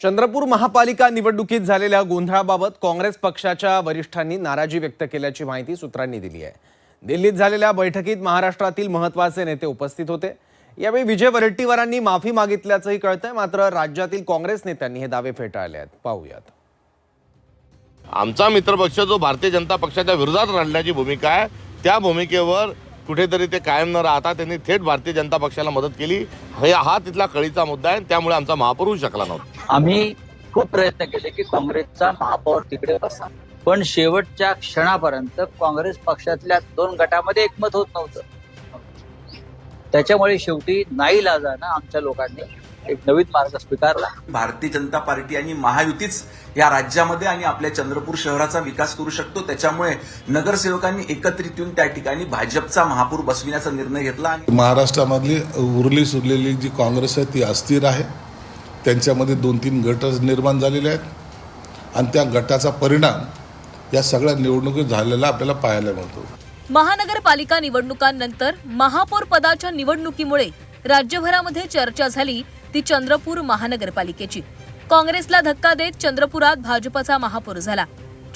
चंद्रपूर महापालिका निवडणुकीत झालेल्या गोंधळाबाबत काँग्रेस पक्षाच्या वरिष्ठांनी नाराजी व्यक्त केल्याची माहिती सूत्रांनी दिली आहे। दिल्लीत झालेल्या बैठकीत महाराष्ट्रातील महत्त्वाचे नेते उपस्थित होते। यावेळी विजय वडेट्टीवारांनी माफी मागितल्याचंही कळतंय, मात्र राज्यातील काँग्रेस नेत्यांनी हे दावे फेटाळले आहेत। पाहूयात। आमचा मित्रपक्ष जो भारतीय जनता पक्षाच्या विरोधात लढण्याची भूमिका आहे, त्या भूमिकेवर कुठेतरी ते कायम न राहता त्यांनी थेट भारतीय जनता पक्षाला मदत केली। हा तिथला कळीचा मुद्दा आहे, त्यामुळे आमचा महापौर होऊ शकला नव्हता। आम्ही खूप प्रयत्न केले की काँग्रेसचा महापौर तिकडे बसा, पण शेवटच्या क्षणापर्यंत काँग्रेस पक्षातल्या दोन गटामध्ये एकमत होत नव्हतं। त्याच्यामुळे शेवटी नाईलाजानं आमच्या लोकांनी एक नवीन मार्ग स्वीकारला। भारतीय जनता पार्टी आणि महायुतीच या राज्यामध्ये आणि आपल्या चंद्रपूर शहराचा विकास करू शकतो। त्याच्यामुळे नगरसेवकांनी एकत्रित येऊन त्या ठिकाणी भाजपचा महापौर बसविण्याचा निर्णय घेतला। आणि महाराष्ट्रामधली उरली सुरलेली जी काँग्रेस आहे ती अस्थिर आहे। त्यांच्यामध्ये 2-3 गट निर्माण झालेले आहेत आणि त्या गटाचा परिणाम या सगळ्या निवडणुकीत झालेला आपल्याला पाहायला मिळतो। महानगरपालिका निवडणुकांनंतर महापौर पदाच्या निवडणुकीमुळे राज्यभरामध्ये चर्चा झाली ती चंद्रपूर महानगरपालिकेची। काँग्रेसला धक्का देत चंद्रपुरात भाजपचा महापौर झाला।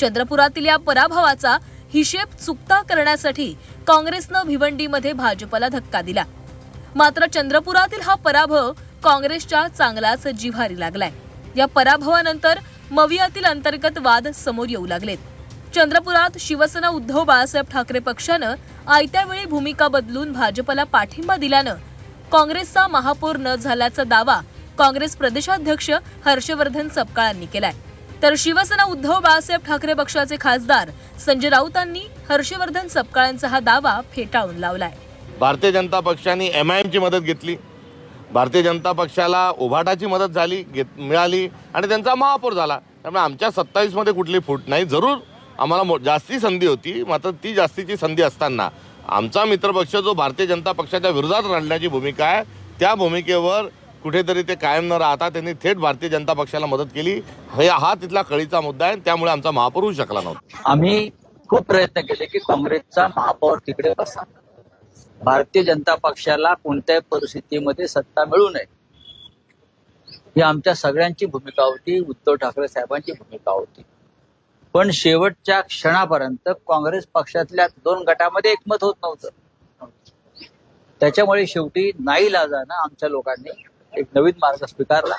चंद्रपुरातील या पराभवाचा हिशेब चुकता करण्यासाठी काँग्रेसनं भिवंडीमध्ये भाजपला धक्का दिला। मात्र चंद्रपुरातील हा पराभव काँग्रेसच्या चांगलाच जिव्हारी लागलाय। या पराभवानंतर मवियातील अंतर्गत वाद समोर येऊ लागलेत। चंद्रपुरात शिवसेना उद्धव बाळासाहेब ठाकरे पक्षानं आयत्या वेळी भूमिका बदलून भाजपला पाठिंबा दिल्यानं काँग्रेसचा महापौर न झाल्याचा दावा काँग्रेस प्रदेशाध्यक्ष हर्षवर्धन सपकाळांनी केलाय, तर शिवसेना उद्धव बाळासाहेब ठाकरे पक्षाचे खासदार संजय राऊतांनी हर्षवर्धन सपकाळांचा हा दावा फेटाळून लावलाय। भारतीय जनता पक्षाने MIMची मदत घेतली, भारतीय जनता पक्षाला उभाटाची मदत मिळाली आणि त्यांचा महापौर झाला। त्यामुळे आमच्या 27 मध्ये कुठली फूट नाही। जरूर आम्हाला जास्ती संधी होती, मात्र ती जास्तीची संधी असताना आमचा मित्रपक्ष जो भारतीय जनता पक्षाच्या विरोधात लढण्याची भूमिका आहे, त्या भूमिकेवर कुठेतरी ते कायम न राहता त्यांनी थेट भारतीय जनता पक्षाला मदत केली। हा तिथला कळीचा मुद्दा आहे, त्यामुळे आमचा महापौर होऊ शकला नव्हता। आम्ही खूप प्रयत्न केले की काँग्रेसचा महापौर तिकडे बसा, भारतीय जनता पक्षाला कोणत्याही परिस्थितीमध्ये सत्ता मिळू नये, ही आमच्या सगळ्यांची भूमिका होती, उद्धव ठाकरे साहेबांची भूमिका होती। पण शेवटच्या क्षणापर्यंत काँग्रेस पक्षातल्या दोन गटामध्ये एकमत होत नव्हतं। त्याच्यामुळे शेवटी नाईलाजानं आमच्या लोकांनी एक नवीन मार्ग स्वीकारला,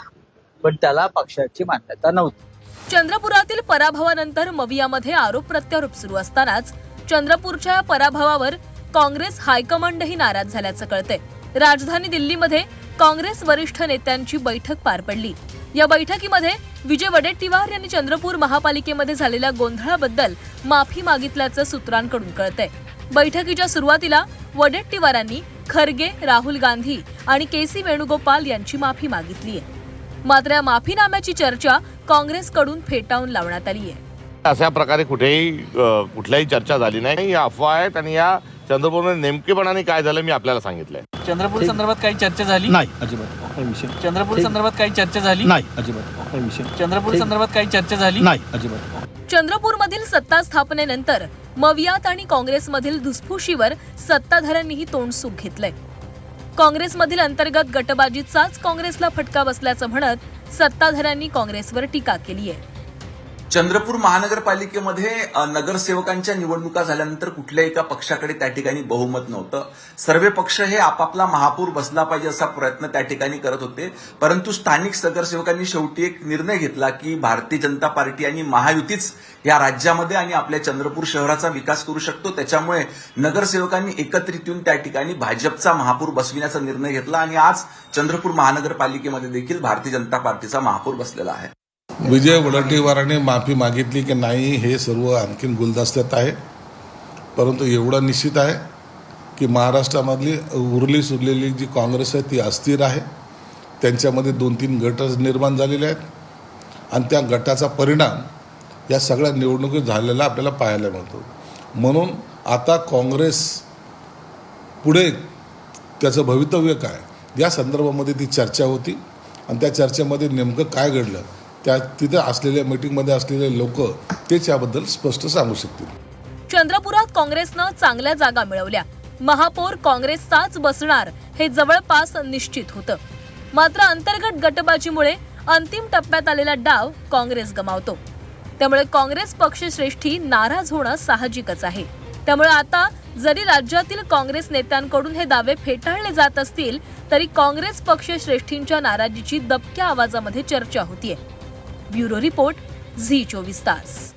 पण त्याला पक्षाची मान्यता नव्हती। चंद्रपुरातील पराभवानंतर मवियामध्ये आरोप प्रत्यारोप सुरू असतानाच चंद्रपूरच्या पराभवावर काँग्रेस हायकमांडही नाराज झाल्याचं कळतंय। राजधानी दिल्लीमध्ये काँग्रेस वरिष्ठ नेत्यांची बैठक पार पडली। या बैठकीमध्ये विजय वडेट्टीवार यांनी चंद्रपूर महापालिकेमध्ये झालेल्या गोंधळाबद्दल माफी मागितल्याचं सूत्रांकडून कळतंय। बैठकीच्या सुरुवातीला वडेट्टीवारांनी खरगे, राहुल गांधी आणि KC वेणुगोपाल यांची माफी मागितली आहे। मात्र या माफीनाम्याची चर्चा काँग्रेसकडून फेटाळून लावण्यात आली आहे। अशा प्रकारे कुठल्याही चर्चा झाली नाही। या अफवा आहेत आणि या चंद्रपूरमध्ये नेमकेपणाने काय झालं मी आपल्याला सांगितलंय। चंद्रपूर संदर्भात काही चर्चा झाली नाही, अजिबात काही विषय। चंद्रपूर संदर्भात काही चर्चा झाली नाही, अजिबात काही विषय। चंद्रपूर संदर्भात काही चर्चा झाली नाही, अजिबात। चंद्रपूरमधील सत्ता स्थापनेनंतर मवियात आणि काँग्रेसमधील धुसफुशीवर सत्ताधाऱ्यांनीही तोंडसूक घेतलंय। काँग्रेसमधील अंतर्गत गटबाजीचाच काँग्रेसला फटका बसल्याचं म्हणत सत्ताधाऱ्यांनी काँग्रेसवर टीका केली आहे। चंद्रपूर महानगरपालिकेमध्ये नगरसेवकांच्या निवडणुका झाल्यानंतर कुठल्याही एका पक्षाकडे त्या ठिकाणी बहुमत नव्हतं। सर्व पक्ष हे आपापला महापौर बसला पाहिजे असा प्रयत्न त्या ठिकाणी करत होते, परंतु स्थानिक नगरसेवकांनी शेवटी एक निर्णय घेतला की भारतीय जनता पार्टी आणि महायुतीच या राज्यामध्ये आणि आपल्या चंद्रपूर शहराचा विकास करू शकतो। त्याच्यामुळे नगरसेवकांनी एकत्रित येऊन त्या ठिकाणी भाजपचा महापौर बसविण्याचा निर्णय घेतला आणि आज चंद्रपूर महानगरपालिकेमध्ये देखील भारतीय जनता पार्टीचा महापौर बसलेला आहे। विजय वडेट्टीवारांनी माफी मागितली की नाही हे सर्व आणखीन गुलदस्त्यात आहे, परंतु एवढं निश्चित आहे की महाराष्ट्रामधली उरली सुरलेली जी काँग्रेस आहे ती अस्थिर आहे। त्यांच्यामध्ये 2-3 गट निर्माण झालेले आहेत आणि त्या गटाचा परिणाम या सगळ्या निवडणुकीत झालेला आपल्याला पाहायला मिळतो। म्हणून आता काँग्रेस पुढे त्याचं भवितव्य काय या संदर्भामध्ये ती चर्चा होती आणि त्या चर्चेमध्ये नेमकं काय घडलं त्या तिथे असलेल्या मीटिंगमध्ये असलेले लोक तेच याबद्दल स्पष्ट सांगू शकतील। चंद्रपुरात काँग्रेसनं चांगल्या जागा मिळवल्या, महापौर काँग्रेसचाच बसणार हे जवळपास निश्चित होतं। मात्र अंतर्गत गटबाजीमुळे अंतिम टप्प्यात आलेला डाव काँग्रेस गमावतो. त्यामुळे काँग्रेस पक्षश्रेष्ठी नाराज होणं साहजिकच आहे. त्यामुळे आता जरी राज्यातील काँग्रेस नेत्यांकडून हे दावे फेटाळले जात असतील तरी काँग्रेस पक्षश्रेष्ठींच्या नाराजीची दबक्या आवाजामध्ये चर्चा होतीये. ब्युरो रिपोर्ट, झी 24 तास.